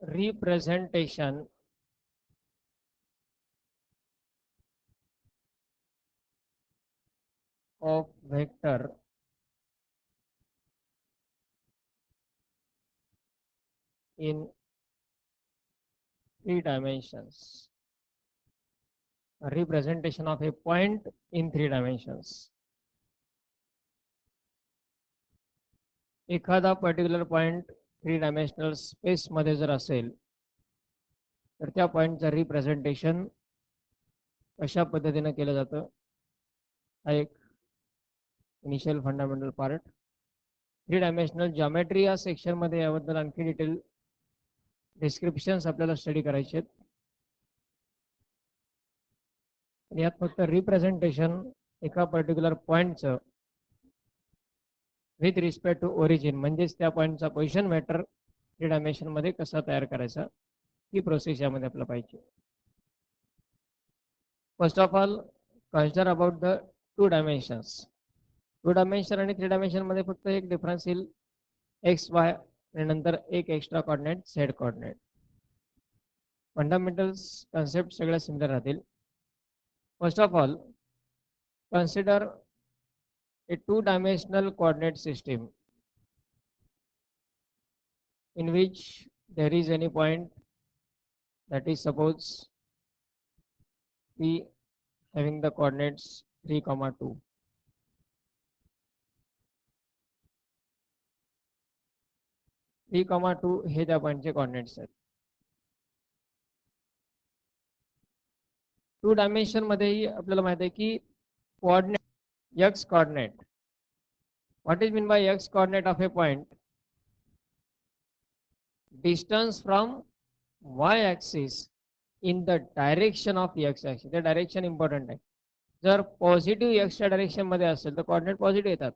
representation of vector in 3 dimensions. A representation of a point in 3 dimensions. एखादा particular point 3 dimensional स्पेसमध्ये जर असेल तर त्या पॉइंटचं रिप्रेझेंटेशन कशा पद्धतीने केलं जातं हा एक initial fundamental part. 3 dimensional geometry या सेक्शनमध्ये याबद्दल आणखी डिटेल डिस्क्रिप्शन्स आपल्याला स्टडी करायचे आहेत. यात फक्त रिप्रेझेंटेशन एका पर्टिक्युलर पॉइंटचं विथ रिस्पेक्ट टू ओरिजिन म्हणजेच त्या पॉइंटचा पोझिशन मॅटर 3 डायमेन्शनमध्ये कसा तयार करायचा ही प्रोसेस यामध्ये आपल्याला पाहिजे. First of all consider about the 2 dimensions. 2 dimension आणि 3 डायमेन्शनमध्ये फक्त एक डिफरन्स येईल एक्स वाय आणि नंतर एक extra coordinate Z coordinate. Fundamentals concept सगळ्या सिमिलर राहतील. First of all consider a 2 dimensional coordinate system in which there is any point that is suppose P having the coordinates 3, 2. Three, 2 हे त्या पॉइंटचे coordinates आहेत. 2 dimension मध्येही आपल्याला माहिती आहे की coordinate x coordinate. What is mean by x coordinate of a point? Distance from y axis in the direction of x axis. The direction important आहे. जर पॉझिटिव्ह x च्या डायरेक्शन मध्ये असेल तर कोऑर्डिनेट पॉझिटिव्ह येतात.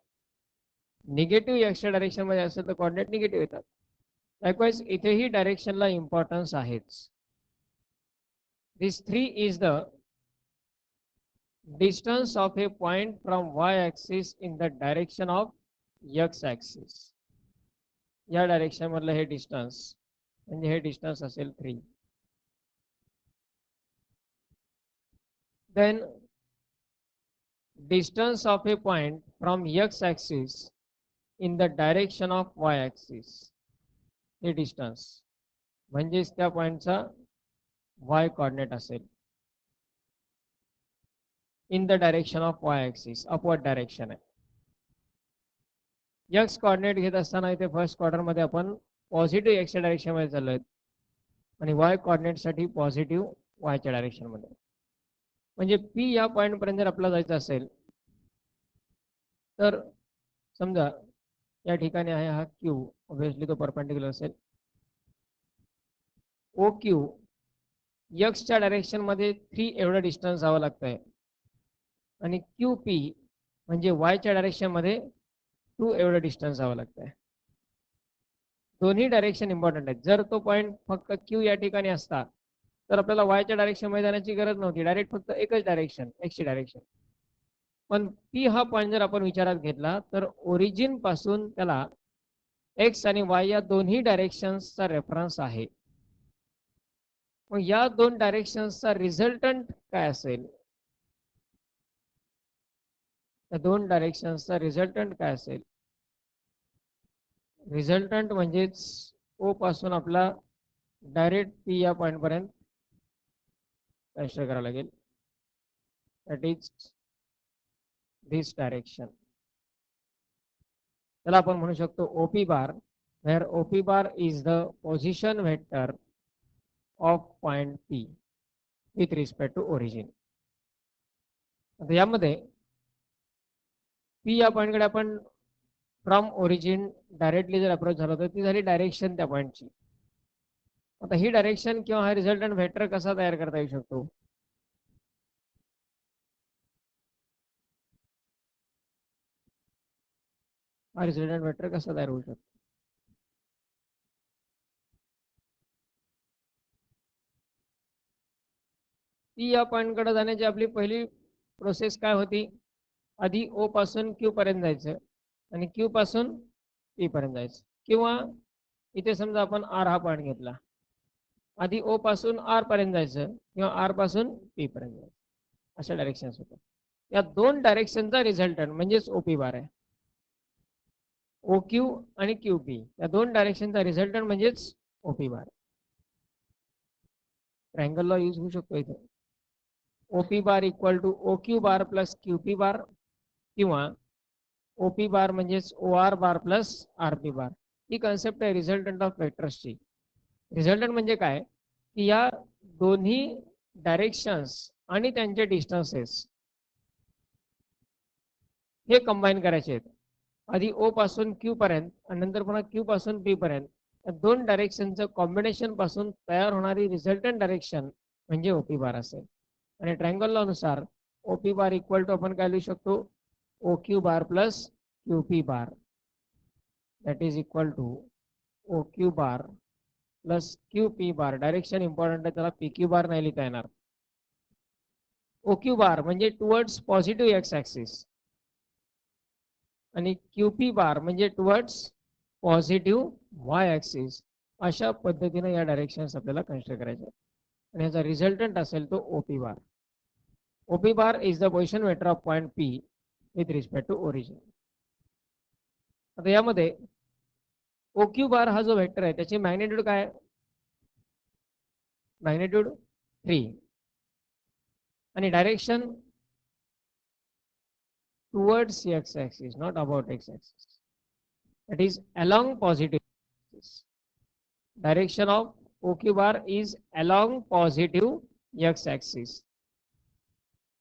निगेटिव्ह x च्या direction मध्ये असेल तर कोऑर्डिनेट निगेटिव्ह येतात. लाइकवाइज इथेही डायरेक्शनला इम्पॉर्टन्स आहेच. This 3 is the distance of a point from y-axis in the direction of x-axis. या डायरेक्शन मधलं हे डिस्टन्स म्हणजे हे डिस्टन्स असेल 3. Then distance of a point from x-axis in the direction of y-axis. हे distance म्हणजेच त्या पॉइंटचा y कोऑर्डिनेट असेल in the direction of y-axis, upward direction आहे. x कोऑर्डिनेट घेत असताना इथे फर्स्ट क्वार्टर मध्ये आपण पॉझिटिव्ह x च्या डायरेक्शन मध्ये चाललोय आणि y कोऑर्डिनेट साठी पॉझिटिव्ह y च्या डायरेक्शन मध्ये. म्हणजे P या पॉइंट पर्यंत जर आपल्याला जायचं असेल तर समजा या ठिकाणी आहे हा Q, ऑब्वियसली तो परपेंडिक्युलर असेल. OQ x च्या डायरेक्शन मध्ये 3 एवढं डिस्टन्स जावं लागतंय आणि QP म्हणजे y च्या डायरेक्शन मध्ये 2 एवढं डिस्टन्स जावं लागतंय. दोन्ही डायरेक्शन इम्पॉर्टंट आहेत. जर तो पॉइंट फक्त Q या ठिकाणी असता तर आपल्याला y च्या डायरेक्शन मध्ये जाण्याची गरज नव्हती. डायरेक्ट फक्त एकच डायरेक्शन x ची डायरेक्शन. पण P हा पॉइंट जर आपण विचारात घेतला तर ओरिजिन पासून त्याला x आणि y या दोन्ही डायरेक्शन्सचा रेफरन्स आहे. मग या 2 डायरेक्शन्सचा रिझल्टंट काय असेल? त्या 2 डायरेक्शन्सचा रिझल्टंट काय असेल? रिझल्टंट म्हणजेच O पासून आपला डायरेक्ट P या पॉइंट पर्यंत कन्सिडर करावं लागेल. That is this direction. त्याला आपण म्हणू शकतो OP bar, where OP bar is the position vector of point P with respect to origin. आता यामध्ये P या पॉइंटकडे आपण फ्रॉम ओरिजिन डायरेक्टली जर अप्रोच झालो तर ती झाली डायरेक्शन त्या पॉइंटची. आता ही डायरेक्शन किंवा हा रिझल्टंट व्हेक्टर कसा तयार करता येऊ शकतो? हा रिझल्टंट व्हेक्टर कसा तयार होऊ शकतो? P या पॉइंटकडे जाण्याची आपली पहिली प्रोसेस काय होती? आधी O पासून Q पर्यंत जायचं आणि Q पासून P पर्यंत जायचं. किंवा इथे समजा आपण R हा पॉइंट घेतला आधी ओ पासून आर पर्यंत जायचं किंवा आर पासून पी पर्यंत जायचं, अशा डायरेक्शन्स होतात. या दोन डायरेक्शनचा रिझल्टंट म्हणजेच ओपी बार आहे. ओ क्यू आणि क्यू पी या दोन डायरेक्शनचा रिझल्टंट म्हणजेच OP bar. Triangle law use होऊ शकतो इथे. OP bar equal to O Q bar plus Q P bar किंवा ओपी बार म्हणजेच O R bar plus R P bar. ही कन्सेप्ट आहे रिझल्टंट ऑफ वेक्टर्सची. रिझल्टंट म्हणजे काय की या दोन्ही डायरेक्शन्स आणि त्यांचे डिस्टन्सेस हे कंबाईन करायचे आहेत. आधी ओ पासून क्यू पर्यंत आणि नंतर पुन्हा क्यू पासून पी पर्यंत या दोन डायरेक्शनचं कॉम्बिनेशन पासून तयार होणारी रिझल्टंट डायरेक्शन म्हणजे ओपी बार असेल. आणि ट्रायंगल लॉ नुसार ओपी बार इक्वल टू आपण काय लिहू शकतो, O Q bar plus Q P bar, that is equal to O Q bar plus Q P bar. Direction important आहे, त्याला पी क्यू बार नाही लिहिता येणार. ओ क्यू बार म्हणजे टुवर्ड्स पॉझिटिव्ह एक्स ऍक्सिस आणि क्यू पी बार म्हणजे towards positive Y axis. अशा पद्धतीने या डायरेक्शन्स आपल्याला कन्सिडर करायचे आणि याचा रिझल्टंट असेल तो O P bar. O P bar is the position vector of point P with respect to origin. आता यामध्ये ओ क्यू बार हा जो वेक्टर आहे त्याची मॅग्निट्यूड काय, मॅग्निट्यूड 3 आणि direction towards x axis, not about x axis. That is along positive axis. Direction of OQ bar is along positive x axis.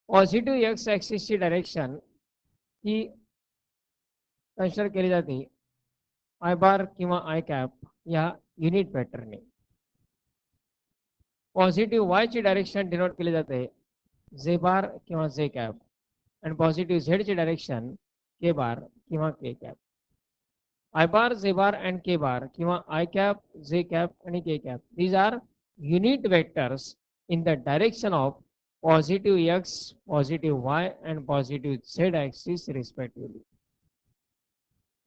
Positive X ऍक्सिसची direction ही कन्सिडर केली जाते आय बार किंवा I cap या unit वेक्टरने. Positive वायची direction denote केली जाते जे बार किंवा जे कॅप आणि पॉझिटिव्ह झेडची डायरेक्शन के बार किंवा के cap. I bar, j bar and के बार किंवा आय कॅप, जे कॅप आणि K cap, these are unit vectors in the direction of positive X, positive Y and positive Z axis respectively.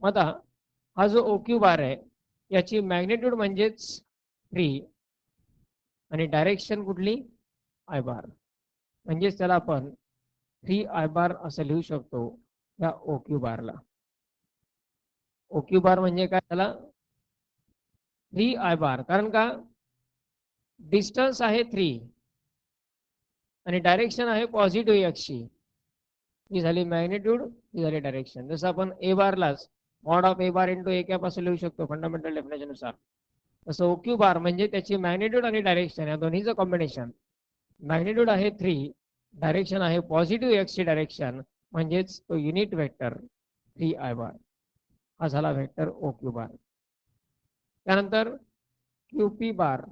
आता हा जो OQ बार आहे याची magnitude म्हणजेच 3 आणि डायरेक्शन कुठली आय बार, म्हणजेच त्याला आपण 3 आय बार असं लिहू शकतो या ओक्यू बारला. ओक्यू बार म्हणजे काय, त्याला 3 आय बार, कारण का डिस्टन्स आहे 3 आणि डायरेक्शन आहे पॉझिटिव्ह एक्सची. ही झाली मॅग्निट्यूड, ही झाली डायरेक्शन. जसं आपण ए बारलाच mod of A bar into A cap असं लिहू शकतो फंडामेंटल डेफिनेशन नुसार, तसं ओक्यू बार म्हणजे त्याची मॅग्निट्यूड आणि डायरेक्शन या दोन्हीचं कॉम्बिनेशन. मॅग्निट्यूड आहे 3, डायरेक्शन आहे पॉझिटिव्ह एक्सची डायरेक्शन, म्हणजेच तो युनिट वेक्टर 3 आय बार. हा झाला वेक्टर ओ क्यू बार. त्यानंतर Q P bar.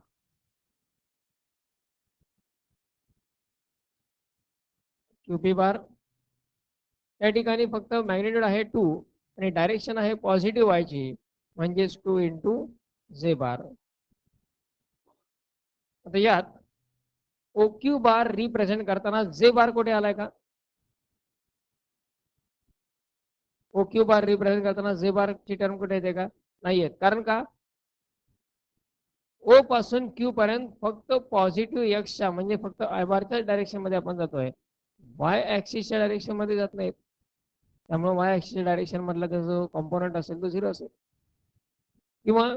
Q P bar त्या ठिकाणी फक्त मॅग्निट्यूड आहे 2 आणि डायरेक्शन आहे पॉझिटिव्ह वायची, म्हणजेच 2 इंटू जे बार. आता यात ओ क्यू बार रिप्रेझेंट करताना जे बार कुठे आलाय का, ओ क्यू बार रिप्रेझेंट करताना जे बार ची टर्म कुठे येते का, नाही येत. कारण का ओ पासून क्यू पर्यंत फक्त पॉझिटिव्ह एक्सच्या म्हणजे फक्त आय बारच्या डायरेक्शन मध्ये आपण जातोय, वाय ऍक्सिसच्या डायरेक्शन मध्ये जात नाही. त्यामुळे वाय ऍक्सिसच्या डायरेक्शन मधला जो कॉम्पोनंट असेल तो 0 असेल. किंवा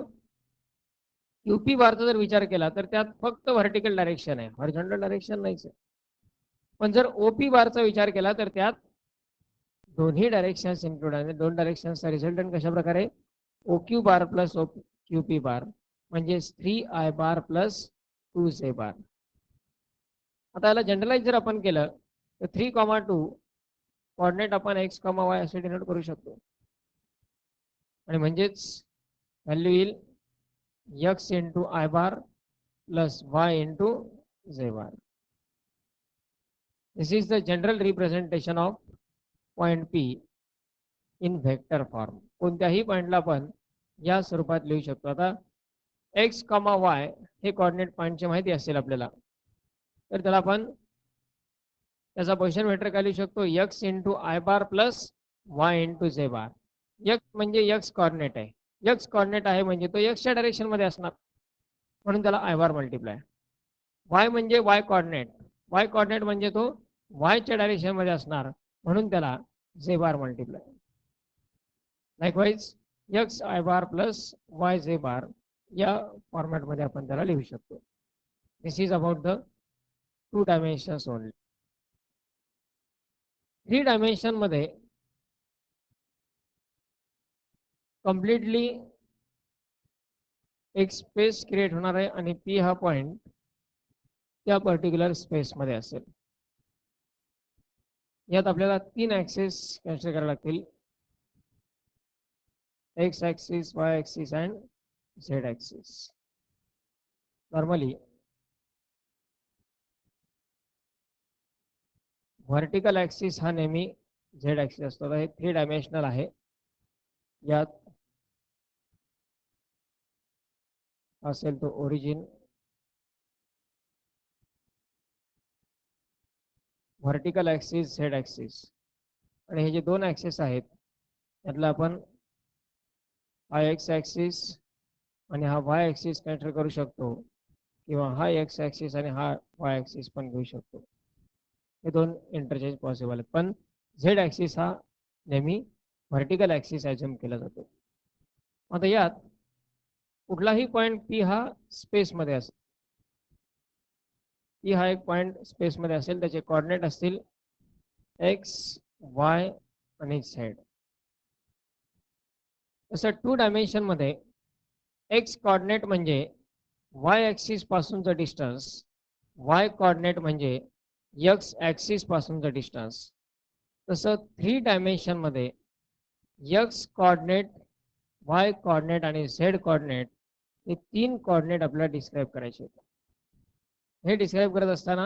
क्यूपी बारचा जर विचार केला तर त्यात फक्त व्हर्टिकल डायरेक्शन आहे, हॉरिझॉन्टल डायरेक्शन नाहीच आहे. पण जर ओपी बारचा विचार केला तर त्यात दोन्ही डायरेक्शन्स इन्क्लूड आहे. दोन डायरेक्शनचा रिझल्टंट कशा प्रकारे, O Q bar plus O Q P bar म्हणजे 3 आय बार प्लस 2 जे बार. आता याला जनरलाइज जर आपण केलं तर 3,2 कॉर्डिनेट आपण एक्स कॉमा वाय असे डिनोट करू शकतो आणि म्हणजेच व्हॅल्यू येईल X into I bar plus Y into जे bar. This is the general representation of point P in vector form. कोणत्याही पॉइंटला आपण या स्वरूपात लिहू शकतो. आता एक्स कॉमा वाय हे कॉर्डिनेट पॉइंटचे माहिती असेल आपल्याला, तर त्याला आपण त्याचा पोझिशन वेक्टर काय लिहू शकतो, X into I bar plus Y into जे बार. एक्स म्हणजे एक्स कॉर्डिनेट आहे, एक्स कॉर्डिनेट आहे म्हणजे तो एक्सच्या डायरेक्शन मध्ये असणार. म्हणून त्याला आय बार मल्टिप्लाय. वाय म्हणजे वाय कॉर्डिनेट, वाय कॉर्डिनेट म्हणजे तो वायच्या डायरेक्शन मध्ये असणार, म्हणून त्याला J bar multiply. Likewise X I bar plus Y J bar या फॉर्मॅटमध्ये आपण त्याला लिहू शकतो. This is about the 2 dimensions only. 3 dimension मध्ये कम्प्लिटली एक स्पेस क्रिएट होणार आहे आणि पी हा पॉइंट त्या पर्टिक्युलर स्पेसमध्ये असेल. यात आपल्याला 3 ऍक्सिस कन्सिडर करावे लागतील, x axis, Y axis and Z axis. Normally vertical axis हा नेहमी झेड ऍक्सिस असतो. हे 3 डायमेन्शनल आहे. यात असेल तो origin, vertical axis, Z axis, आणि हे जे 2 ऍक्सिस आहेत त्यातला आपण हा एक्स ऍक्सिस आणि हा वाय ऍक्सिस कन्सिडर करू शकतो, किंवा हा एक्स ऍक्सिस आणि हा वाय ऍक्सिस पण घेऊ शकतो. हे 2 इंटरचेंज पॉसिबल आहेत, पण झेड ऍक्सिस हा नेहमी व्हर्टिकल ऍक्सिस ॲज्युम केला जातो. आता यात कुठलाही पॉईंट पी हा स्पेसमध्ये असेल, पी हा एक पॉईंट स्पेसमध्ये असेल, त्याचे कॉर्डिनेट असतील एक्स, वाय आणि झेड. तसं 2 डायमेन्शन मध्ये एक्स कॉर्डिनेट म्हणजे वाय ऍक्सिस पासूनचं डिस्टन्स, वाय कॉर्डिनेट म्हणजे एक्स ऍक्सिस पासूनचं डिस्टन्स. तसं 3 डायमेन्शन मध्ये एक्स कॉर्डिनेट, वाय कॉर्डिनेट आणि झेड कॉर्डिनेट हे 3 कॉर्डिनेट आपल्याला डिस्क्राईब करायचे आहेत. हे डिस्क्राईब करत असताना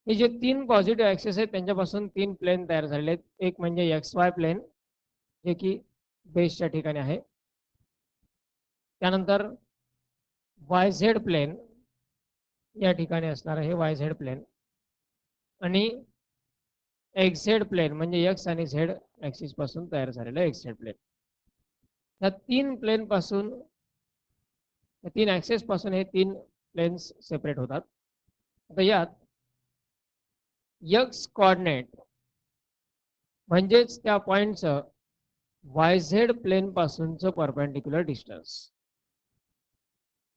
हे जे 3 पॉझिटिव्ह ऍक्सिस आहेत त्यांच्यापासून 3 प्लेन तयार झालेले आहेत. एक म्हणजे एक्स वाय प्लेन, जे की बेसच्या ठिकाणी आहे. त्यानंतर वाय झेड प्लेन या ठिकाणी असणार आहे वाय झेड प्लेन, आणि एक्स झेड प्लेन म्हणजे एक्स आणि झेड ऍक्सिस पासून तयार झालेलं एक्स झेड प्लेन. या 3 प्लेन पासून, 3 ऍक्सिस पासून हे 3 प्लेन्स सेपरेट होतात. आता यात एक्स कॉर्डिनेट म्हणजेच त्या पॉइंटचं वाय झेड प्लेन पासूनचं परपेंडिक्युलर डिस्टन्स.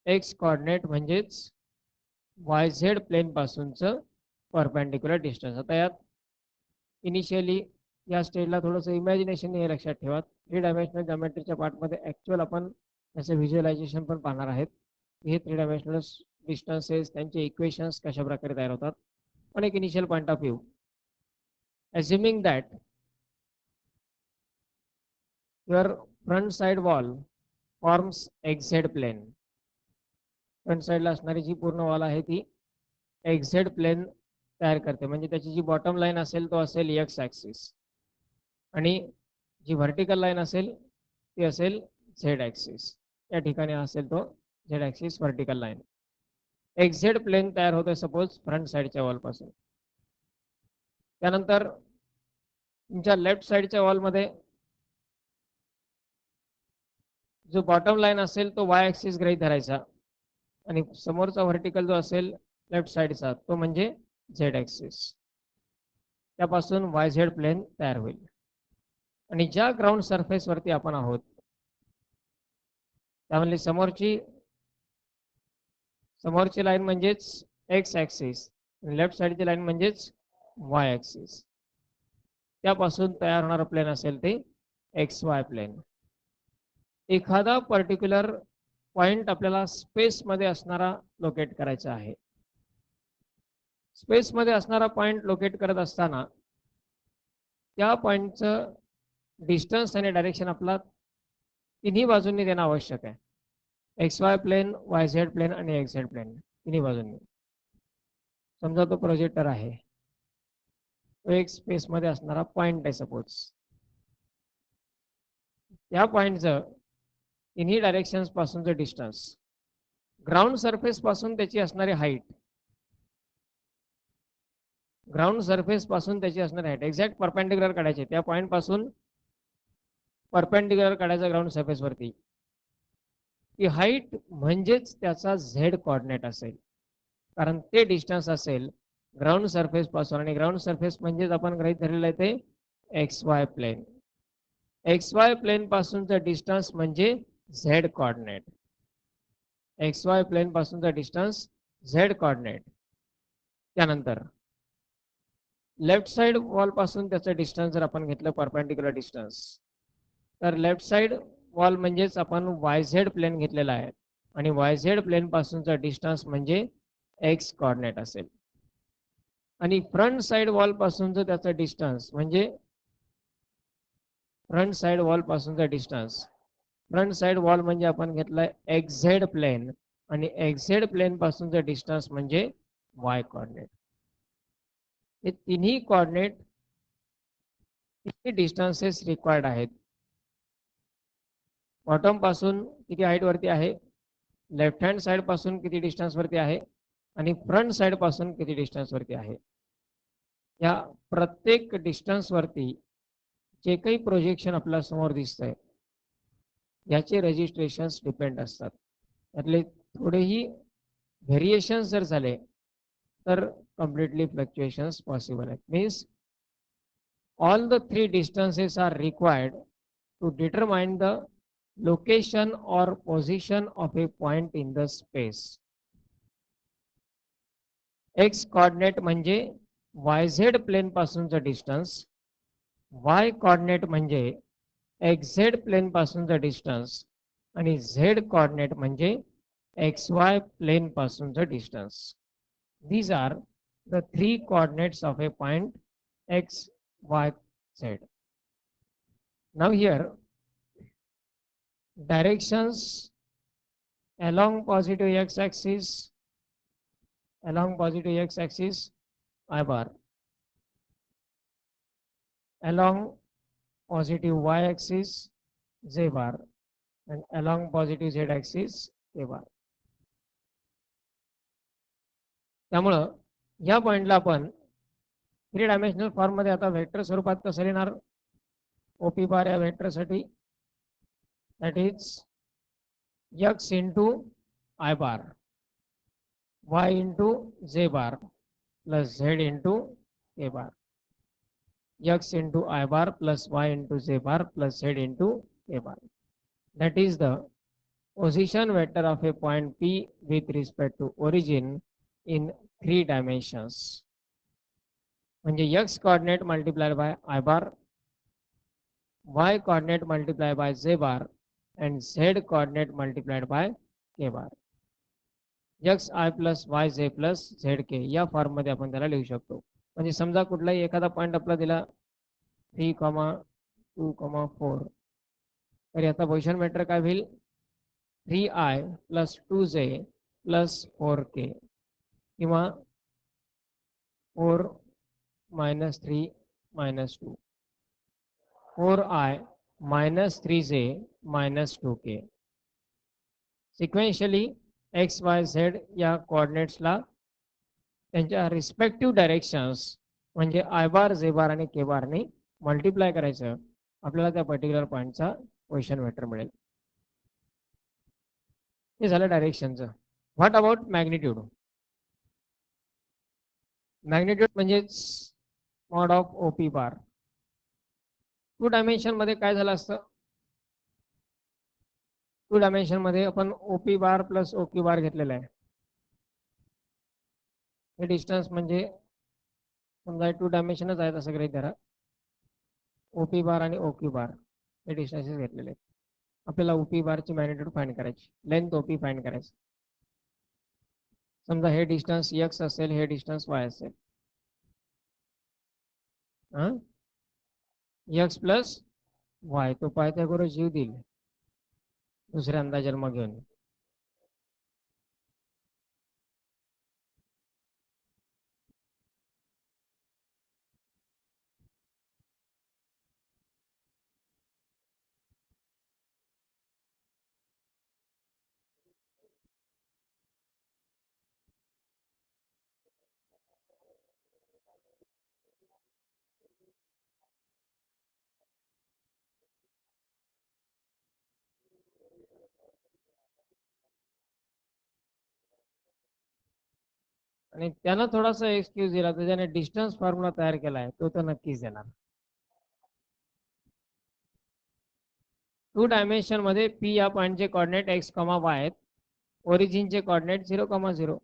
एक्स कॉर्डिनेट म्हणजेच वाय झेड प्लेन पासूनचं परपेंडिक्युलर डिस्टन्स. आता यात इनिशियली या स्टेजला थोडंसं इमॅजिनेशन हे लक्षात ठेवा. 3 डायमेन्शनल जॉमेट्रीच्या पार्टमध्ये ॲक्च्युअल आपण त्याचं व्हिज्युअलायझेशन पण पाहणार आहेत. हे 3 डायमेन्शनल डिस्टन्सेस, त्यांचे इक्वेशन्स कशा प्रकारे तयार होतात. पण एक initial point of view, assuming that your front side wall forms xz plane. Front साईडला असणारी जी पूर्ण वॉल आहे ती xz प्लेन तयार करते, म्हणजे त्याची जी बॉटम लाईन असेल तो असेल एक्स ऍक्सिस, आणि जी व्हर्टिकल लाईन असेल ती असेल झेड ऍक्सिस. या ठिकाणी असेल तो Z axis vertical line. XZ plane तयार होतोय सपोज फ्रंट साईडच्या वॉलपासून. त्यानंतर तुमच्या लेफ्ट साईडच्या वॉलमध्ये जो बॉटम लाईन असेल तो वाय ऍक्सिस गृहीत धरायचा, आणि समोरचा व्हर्टिकल जो असेल लेफ्ट साईडचा तो म्हणजे झेड ऍक्सिस. त्यापासून वाय झेड प्लेन तयार होईल. आणि ज्या ग्राउंड सरफेस वरती आपण आहोत त्यामध्ये समोरची लाईन म्हणजेच एक्स ऍक्सिस, लेफ्ट साईडची लाईन म्हणजेच वाय ऍक्सिस. त्यापासून तयार होणारा प्लेन असेल ते एक्स वाय प्लेन. एखादा पर्टिक्युलर पॉइंट आपल्याला स्पेसमध्ये असणारा लोकेट करायचा आहे. स्पेसमध्ये असणारा पॉइंट लोकेट करत असताना त्या पॉइंटचं डिस्टन्स आणि डायरेक्शन आपला तिन्ही बाजूंनी देणं आवश्यक आहे. X Y plane, Y Z plane आणि एक्स झेड प्लेन तिन्ही बाजूंनी. समजा तो प्रोजेक्टर आहे, तो एक स्पेसमध्ये असणारा पॉइंट आहे सपोज. त्या पॉइंटचं तिन्ही डायरेक्शन्स पासूनचं डिस्टन्स, ग्राउंड सरफेस पासून त्याची असणारी हाईट, ग्राउंड सरफेस पासून त्याची असणारी हाईट एक्झॅक्ट परपेंडिक्युलर काढायचे. त्या पॉइंट पासून परपेंडिक्युलर काढायचं ग्राउंड सरफेस वरती. की हाईट म्हणजेच त्याचा झेड कॉर्डिनेट असेल, कारण ते डिस्टन्स असेल ग्राउंड सरफेस पासून, आणि ग्राउंड सरफेस म्हणजेच आपण गृहीत धरलेलं आहे ते X Y plane. X Y plane पासूनचं डिस्टन्स म्हणजे Z coordinate. X Y plane पासूनचा डिस्टन्स झेड कॉर्डिनेट. त्यानंतर लेफ्ट साइड वॉल पासून त्याचं डिस्टन्स जर आपण घेतलं परपेंडिक्युलर डिस्टन्स, तर लेफ्ट साइड वॉल म्हणजेच आपण वाय झेड प्लेन घेतलेला आहे, आणि वाय झेड प्लेन पासूनचा डिस्टन्स म्हणजे एक्स कॉर्डिनेट असेल. आणि फ्रंट साइड वॉल पासूनचं त्याचं डिस्टन्स म्हणजे फ्रंट साइड वॉल पासूनचा डिस्टन्स, फ्रंट साइड वॉल म्हणजे आपण घेतलाय एक्स झेड प्लेन, आणि एक्स झेड प्लेन पासूनचा डिस्टन्स म्हणजे वाय कॉर्डिनेट. हे तिन्ही कॉर्डिनेट किती डिस्टन्सेस रिक्वायर्ड आहेत. बॉटम पासून किती हाईट वरती आहे, लेफ्ट हँड साइड पासून किती डिस्टन्स वरती आहे, आणि फ्रंट साइड पासून किती डिस्टन्स वरती आहे. या प्रत्येक डिस्टन्स वरती जे काही प्रोजेक्शन आपल्या समोर दिसतंय याचे रजिस्ट्रेशन्स डिपेंड असतात. त्यातले थोडेही व्हेरिएशन जर झाले तर कम्प्लिटली फ्लक्च्युएशन्स पॉसिबल आहेत. Means all the three distances are required to determine the location or position of a point in the space. X coordinate म्हणजे YZ प्लेन पासूनचं डिस्टन्स, Y coordinate म्हणजे XZ plane पासूनचं distance, आणि Z coordinate म्हणजे XY plane पासूनचं distance. These are the three coordinates of a point X, Y, Z. Now here directions along positive x-axis, I bar, along positive y-axis z bar, and along positive z-axis k bar. त्यामुळं या पॉइंटला आपण 3 dimensional form मध्ये आता vector स्वरूपात कसं लिहिणार. OP बार या वेक्टर साठी that is x into I bar, y into जे bar plus z into k bar. x into I bar plus y into z bar plus z into a bar. That is the position vector of a point P with respect to origin in 3 dimensions. म्हणजे x coordinate multiplied by I bar, y coordinate multiplied by z bar, and z coordinate multiplied by k bar. x I plus y z plus z k या form मध्ये आपण त्याला लिहू शकतो. म्हणजे समजा कुठलाही एखादा पॉइंट आपला दिला 3,2,4, तर याचा पोझिशन वेक्टर काय होईल 3i plus 2j plus 4k, किंवा 4 minus 3 minus 2, 4i minus 3j minus 2k. Sequentially x y z या कोऑर्डिनेट्सला त्यांच्या रिस्पेक्टिव्ह डायरेक्शन्स म्हणजे आय बार जे बार आणि के बारने मल्टिप्लाय करायचं, आपल्याला त्या पर्टिक्युलर पॉईंटचा पोझिशन वेक्टर मिळेल. हे झालं डायरेक्शनचं. What about magnitude. मॅग्निट्यूड म्हणजेच mod of OP bar. 2 dimension मध्ये काय झालं असतं, 2 डायमेन्शन मध्ये आपण OP bar plus OQ bar घेतलेला आहे. हे डिस्टन्स म्हणजे समजा 2 डायमेन्शनच आहेत असं गृहीत धरा. ओपी बार आणि ओक्यू बार हे डिस्टन्सेस घेतलेले आहेत. आपल्याला ओपी बारची मॅग्निट्यूड फाइंड करायची, लेंथ ओपी फाइंड करायची. समजा हे डिस्टन्स एक्स असेल, हे डिस्टन्स वाय असेल. एक्स प्लस वाय, तो पायथागोरस जीव देईल दुसऱ्या अंदाजन्म घेऊन. आणि त्यानं थोडासा एक्सक्यूज दिला तर ज्याने डिस्टन्स फॉर्म्युला तयार केला आहे तो तर नक्कीच देणार. 2 डायमेन्शन मध्ये पी या पॉईंटचे कॉर्डिनेट एक्स कॉमा वाय आहेत. ओरिजिनचे कॉर्डिनेट 0,0.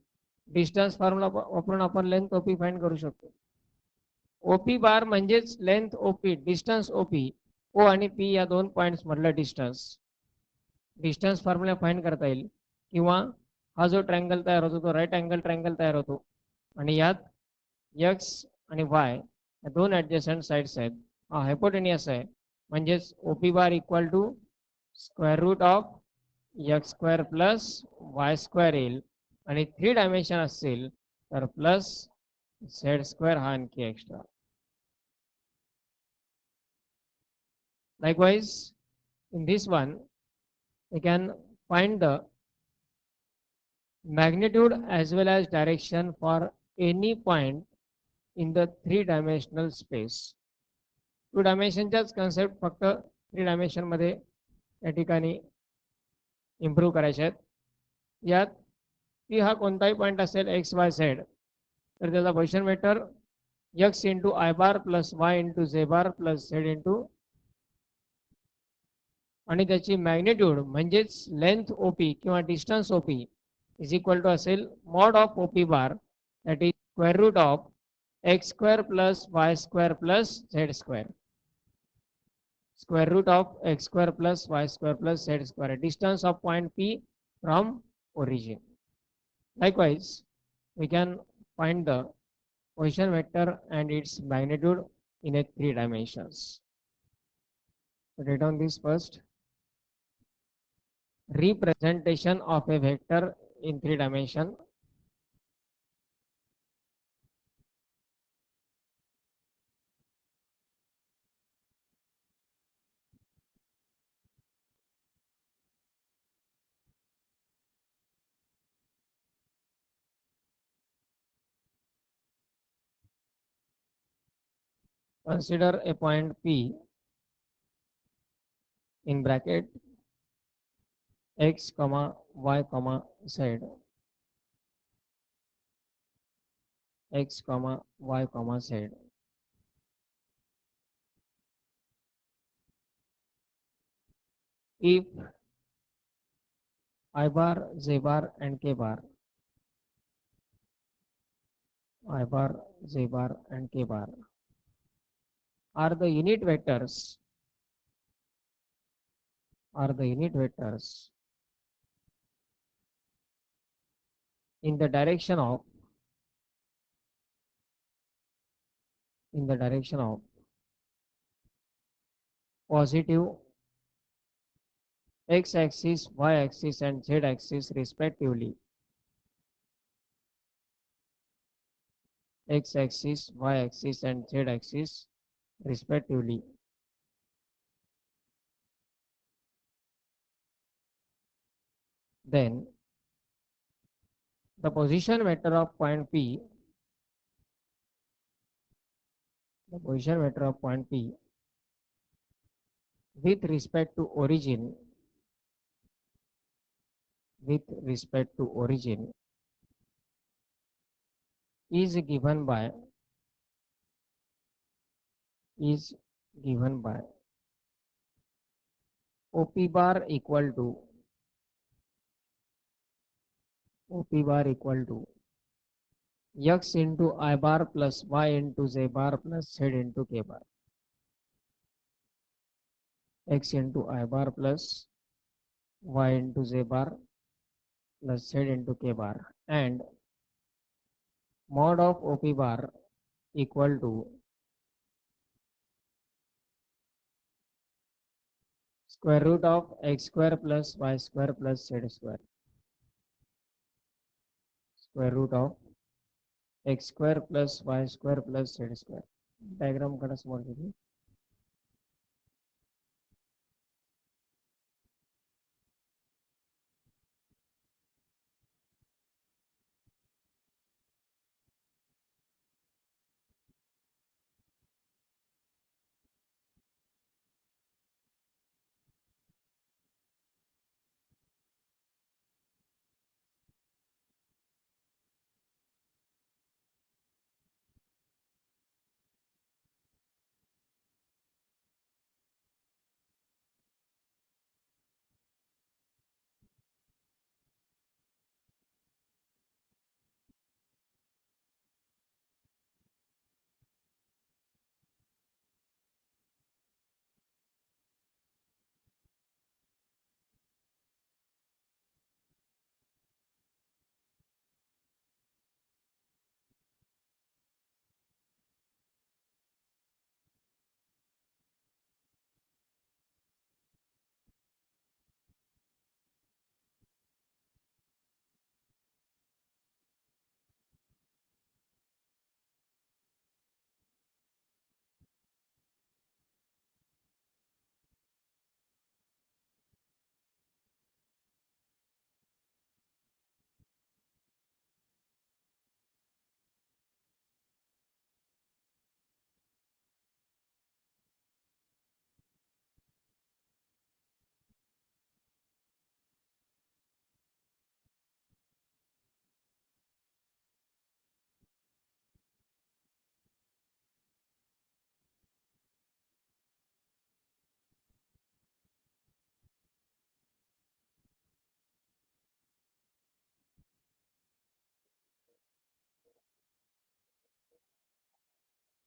डिस्टन्स फॉर्म्युला वापरून आपण लेंथ ओपी फाइंड करू शकतो. ओपी बार म्हणजेच लेंथ ओपी, डिस्टन्स ओपी, ओ आणि पी या दोन पॉईंट्स मधलं डिस्टन्स फॉर्म्युला फाइंड करता येईल. किंवा हा जो ट्रँगल तयार होतो तो राईट अँगल ट्रँगल तयार होतो आणि यात एक्स आणि वाय या दोन ऍडजस्टंट साइड्स आहेत. हा हायपोटेनियस आहे म्हणजेच OP bar equal to square root of x square plus Y square येईल आणि 3 डायमेन्शन असेल तर प्लस झेड स्क्वेअर हा आणखी extra. Likewise, in this one, we can find the magnitude as well as direction for any point in the 3-dimensional space. 2 डायमेन्शनच्याच concept फक्त 3 dimension मध्ये या ठिकाणी इम्प्रूव्ह करायचे आहेत. यात पी हा कोणताही पॉईंट असेल एक्स वाय झेड तर त्याचा position vector x into I bar plus Y into j bar plus z into आणि त्याची मॅग्नेट्यूड म्हणजेच लेंथ ओपी किंवा distance OP is equal to असेल mod of OP bar that is square root of x square plus Y square plus z square. Square root of x square plus y square plus z square, distance of point P from origin. Likewise, we can find the position vector and its magnitude in a 3 dimensions. So write down this first. Representation of a vector in 3 dimension. Consider a point P in bracket x comma y comma z, x comma y comma z. If I bar, z bar and k bar, I bar, z bar and k bar are the unit vectors in the direction of positive x axis, y axis and z axis respectively. X axis, y axis and z axis respectively. Then the position vector of point P, with respect to origin is given by OP bar equal to x into I bar plus y into z bar plus z into k bar. X into I bar plus y into z bar plus z into k bar and mod of OP bar equal to square root of x square plus y square plus z square. Square root of x square plus y square plus z square. Diagram kada समोर घेतली.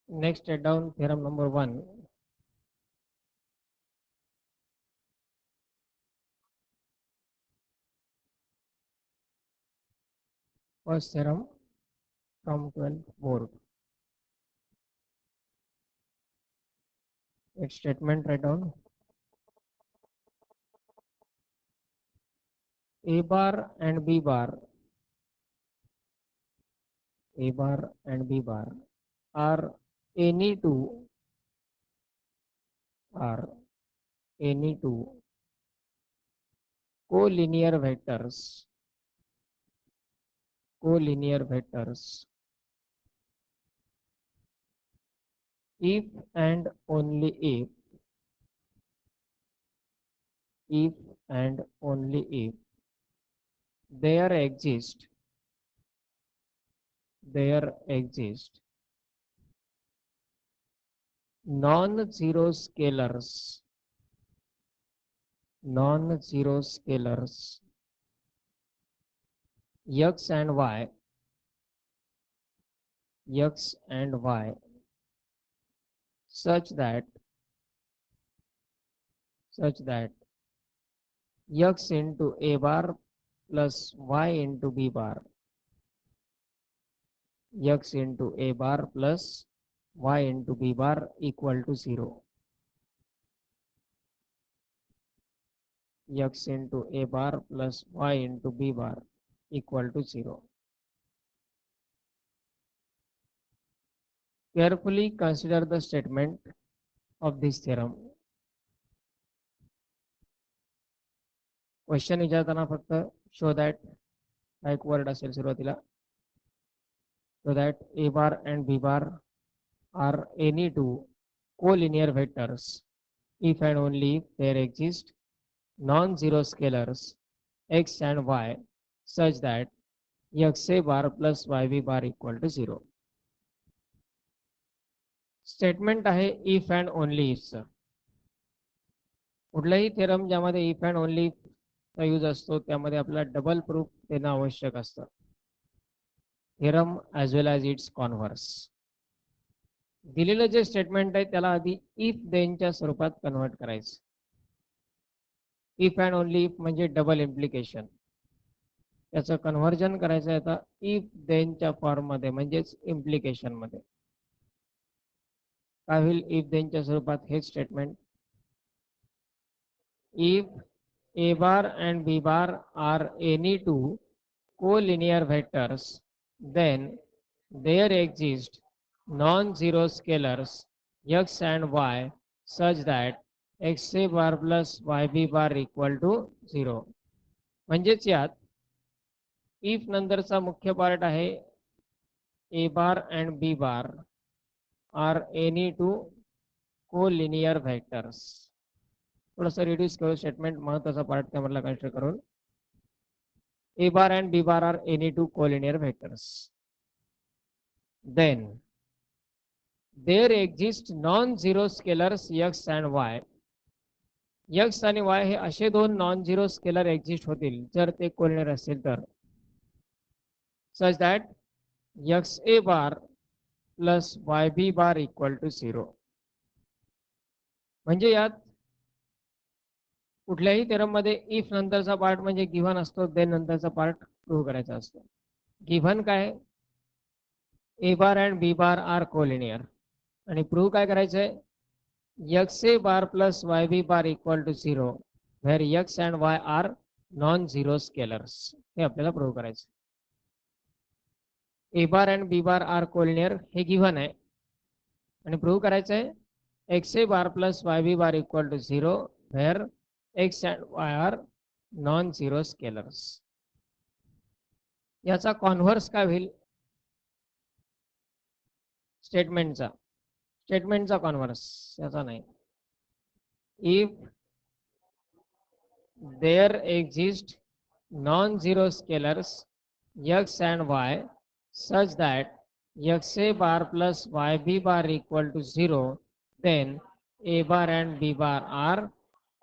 Next, write down theorem number 1. First theorem from 12th board. Its statement, write down A bar and B bar, A bar and B bar are any two are any two collinear vectors if and only if and only if there exist non-zero scalars x and y such that x into a bar plus y into b bar, x into a bar plus y into b bar equal to 0. X into a bar plus y into b bar equal to 0. Carefully consider the statement of this theorem. Question विचारताना फक्त show that एक word असेल सुरुवातीला. So that a bar and b bar are any two collinear vectors if and only if there exist non-zero scalars x and y such that x a bar plus y b bar equal to 0. Statement आहे if and only इफचं. कुठलाही theorem ज्यामध्ये if and only चा use असतो त्यामध्ये आपल्याला double proof देणं आवश्यक असतं. थेरम ॲज वेल ॲज इट्स कॉन्व्हर्स. दिलेलं जे स्टेटमेंट आहे त्याला आधी इफ देनच्या स्वरूपात कन्व्हर्ट करायचं. इफ अँड ओनली इफ म्हणजे डबल इम्प्लिकेशन. त्याचं कन्व्हर्जन करायचं आहे आता इफ देनच्या फॉर्ममध्ये म्हणजेच इम्प्लिकेशन मध्ये. काय होईल इफ देनच्या स्वरूपात हे statement. If a bar and b bar are any two collinear vectors, then there exist non-zero scalars x and y such that x a bar plus y b bar equal to 0. म्हणजेच यात if नंतरचा मुख्य part आहे a bar and b bar are any two collinear vectors. थोडंसं reduce करू statement, महत्वाचा part त्यामधला consider करून. A bar and B bar are any two collinear vectors. Then there exist non-zero scalars x and y. x आणि y हे असे दोन non zero scalar exist होतील जर ते कोलिनियर असतील तर. Such that x a bar plus y b bar equal to 0. म्हणजे यात कुठल्याही थेरम मध्ये इफ नंतरचा पार्ट म्हणजे गिव्हन असतो, देन नंतरचा पार्ट प्रूव्ह करायचा असतो. गिव्हन काय a bar and b bar are collinear आणि प्रूव्ह काय करायचंय x A bar plus Y B bar equal to 0 where x and y are non zero scalars. हे आपल्याला प्रूव्ह करायचं. A bar and b bar are collinear हे given आहे आणि prove करायचंय x A bar plus Y B bar equal to 0 where x and y are non-zero scalars. याचा converse काय होईल स्टेटमेंटचा कॉन्व्हर्स याचा नाही. If there exist non zero scalars x and y such that x a bar plus y b bar equal to 0 then a bar and b bar are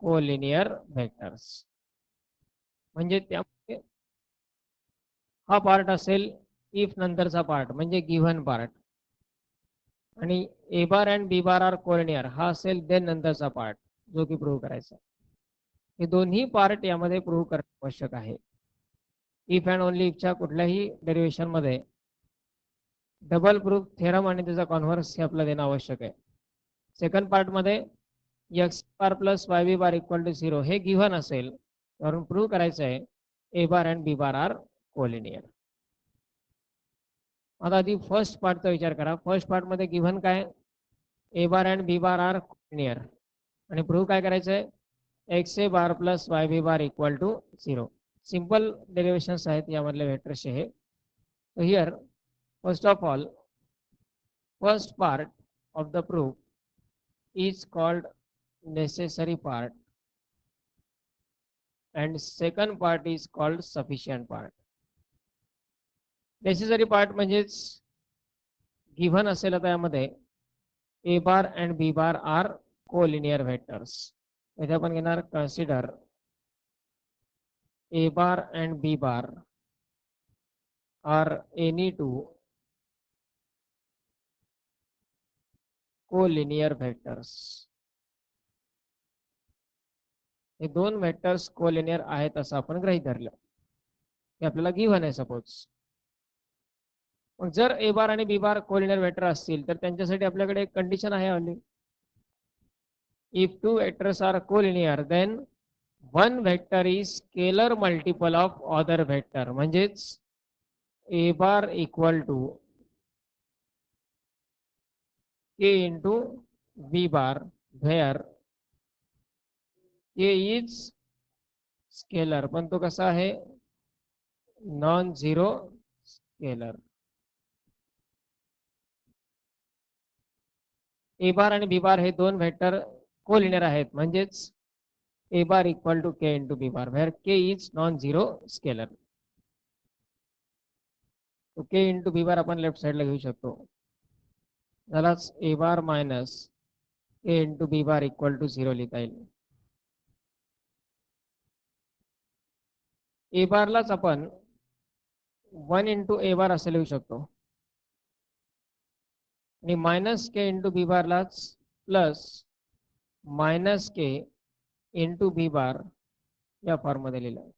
collinear vectors. म्हणजे त्यामध्ये हा part असेल if नंतरचा part म्हणजे given part. आणि a bar and b bar are collinear हा असेल then नंतरचा पार्ट जो की प्रूव्ह करायचा. हे दोन्ही पार्ट यामध्ये प्रूव्ह करणे आवश्यक आहे. इफ अँड ओनली इफच्या कुठल्याही डेरिव्हेशन मध्ये डबल प्रूफ थेरम आणि त्याचा कॉन्व्हर्स हे आपल्याला देणं आवश्यक आहे. सेकंड पार्ट मध्ये x bar plus Y B bar equal to 0 हे गिव्हन असेल कारण प्रूव्ह करायचं आहे a bar and b bar are collinear. आता आधी फर्स्ट पार्टचा विचार करा. फर्स्ट पार्ट मध्ये गिव्हन काय a bar and b bar are collinear आणि प्रूव्ह काय करायचं आहे x A bar plus Y B bar equal to 0. Simple derivations आहेत यामधले व्हेक्टर्सचे हे. So here, first of all, first part of the proof is called necessary part and second part is called sufficient part. Necessary part म्हणजेच given असेल आता यामध्ये a bar and b bar are collinear vectors. इथे आपण घेणार consider a bar and b bar are any two collinear vectors. हे दोन vectors collinear आहेत असं आपण गृहीत धरलं. हे आपल्याला गिव्हन आहे सपोज. मग जर ए बार आणि बी बार कोलिनियर व्हेक्टर असतील तर त्यांच्यासाठी आपल्याकडे एक कंडिशन आहे only. If two vectors are collinear then one vector is scalar multiple of other vector. म्हणजेच a bar equal to k into B bar where k is scalar पण तो कसा आहे non zero scalar. A bar आणि b bar हे दोन vector collinear आहेत म्हणजेच a bar equal to k into B bar where k is non zero scalar. तो के इंटू बी बार आपण लेफ्ट साईडला घेऊ शकतो. त्यालाच a bar minus k into B bar equal to 0 लिहिता येईल. ए बारलाच आपण 1 इंटू ए बार असे लिहू शकतो आणि मायनस के इंटू बी बारलाच प्लस मायनस के इंटू बी बार या फॉर्ममध्ये लिहिलं.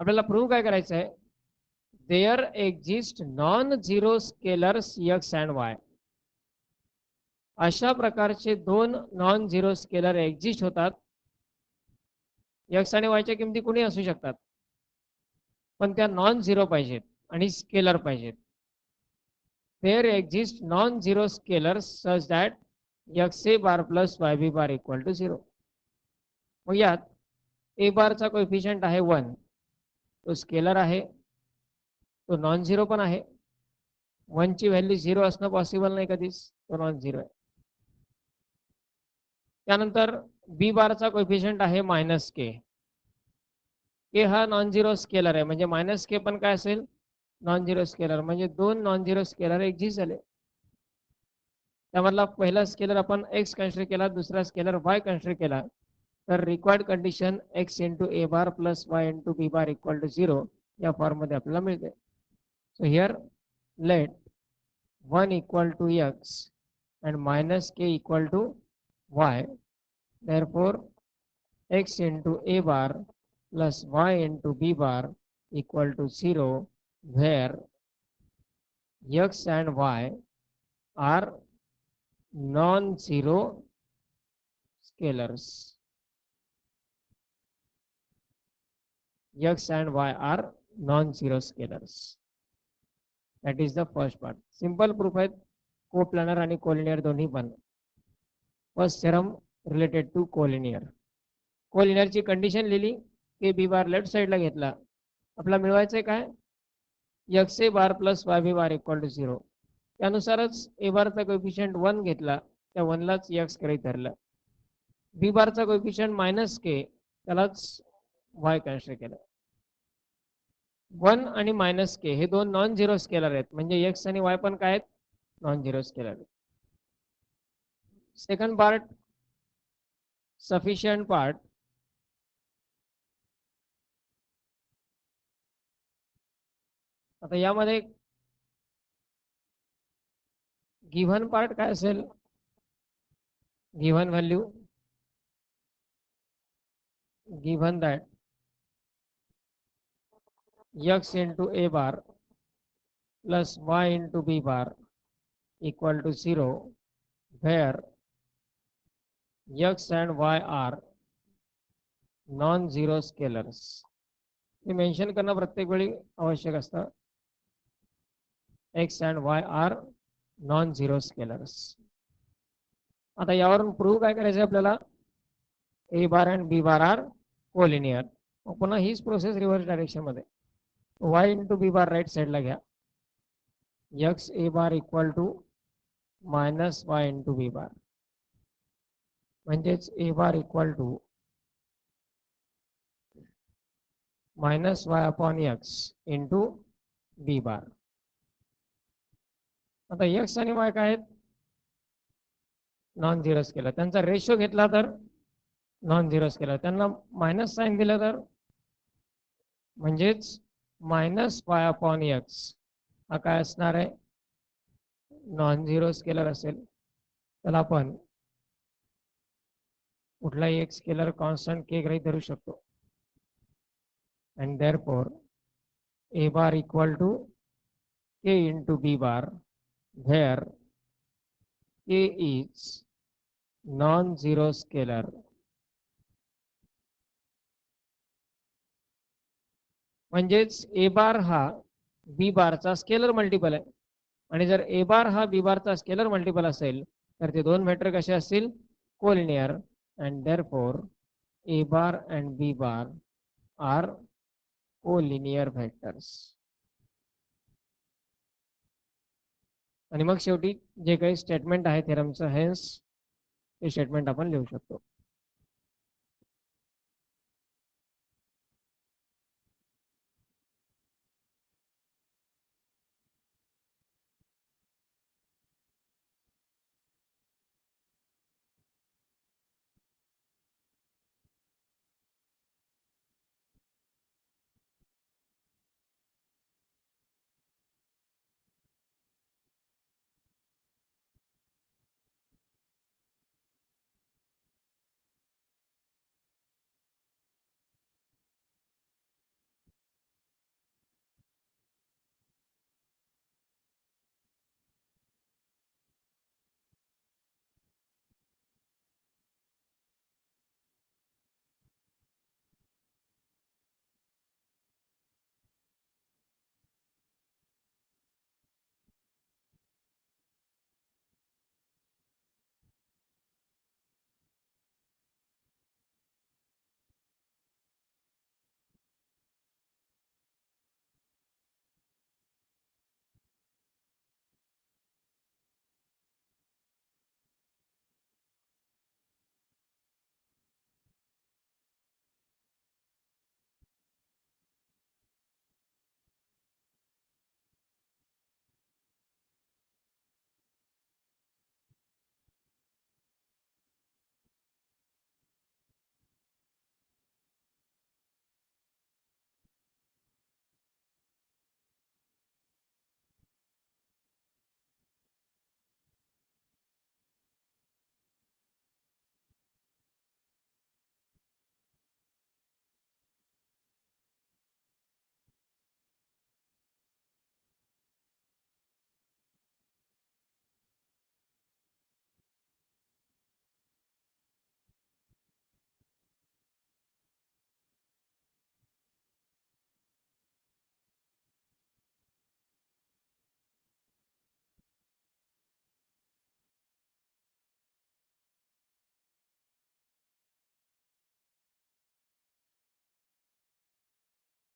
आपल्याला प्रूव्ह काय करायचं आहे there exist non zero scalars x and y. अशा प्रकारचे दोन नॉन झिरो स्केलर एक्झिस्ट होतात. एक्स आणि वायच्या किमती कुणी असू शकतात पण त्या नॉन झिरो पाहिजेत आणि स्केलर पाहिजेत. There exist non zero scalars such that X A bar plus Y B bar equal to 0. मग यात ए बारचा कोएफिशियंट आहे 1 तो स्केलर आहे तो नॉन झिरो पण आहे. 1 ची व्हॅल्यू 0 असणं पॉसिबल नाही कधीच तो नॉन झिरो आहे. त्यानंतर बी बारचा कोएफिशियंट आहे मायनस के. के हा नॉन झिरो स्केलर आहे म्हणजे मायनस के पण काय असेल नॉन झिरो स्केलर म्हणजे दोन नॉन झिरो स्केलर एक्झिस्ट झाले. त्यामधला पहिला स्केलर आपण एक्स कन्सिडर केला दुसरा स्केलर वाय कन्सिडर केला तर required condition X into A bar plus Y into B bar equal to 0 या फॉर्ममध्ये आपल्याला मिळते. So here let 1 equal to X and minus k equal to y. Therefore, x into a bar plus y into b bar equal to 0 where x and y are non-zero scalars. X and y are non-zero scalars. That is the first part. Simple proof आहे coplanar आणि collinear दोन्ही पण. First theorem related to collinear. कोलिनियरची condition लिहिली k B bar left साईडला घेतला. आपला मिळवायचंय काय X A bar plus Y B bar equal to 0. त्यानुसारच ए बारचा कोएफिशियंट 1 घेतला त्या 1 लाच एक्स गृहीत धरलं. बी बारचा कोएफिशियंट मायनस के त्यालाच वाय कन्सिडर केलं. 1 आणि मायनस के हे दोन नॉन झिरो स्केलर आहेत म्हणजे एक्स आणि वाय पण काय आहेत non zero scalar. Second part sufficient part. आता यामध्ये गिव्हन पार्ट काय असेल? Given value, given that x into a bar plus y into b bar equal to 0, where x and y are non-zero scalars. हे mention करणं प्रत्येक वेळी आवश्यक असतं. x and y are non-zero scalars. आता यावरून प्रूव्ह काय करायचं आहे आपल्याला? a bar and b bar are collinear. पुन्हा हीच प्रोसेस रिव्हर्स डायरेक्शन मध्ये. y into b bar right साईडला घ्या. x a bar equal to minus y into b bar, म्हणजेच a bar equal to minus y upon x into b bar. आता x आणि y काय आहेत? Non zero scalar. त्यांचा ratio घेतला तर नॉन झिरो स्केलर. त्यांना मायनस साईन दिलं तर म्हणजेच मायनस y अपॉन x हा काय असणार आहे? नॉन झिरो स्केलर असेल. त्याला आपण कुठलाही एक स्केलर कॉन्स्टंट k गृहीत धरू शकतो. and therefore a bar equal to k into b bar, where k is non-zero scalar. म्हणजेच a bar हा b बारचा स्केलर मल्टिपल आहे, आणि जर a bar हा b बारचा स्केलर मल्टिपल असेल तर ते दोन वेक्टर कसे असतील? Collinear. and therefore a bar and b bar are collinear vectors. आणि मग शेवटी जे काही स्टेटमेंट आहे थेरमचं, हेन्स हे स्टेटमेंट आपण लिहू शकतो.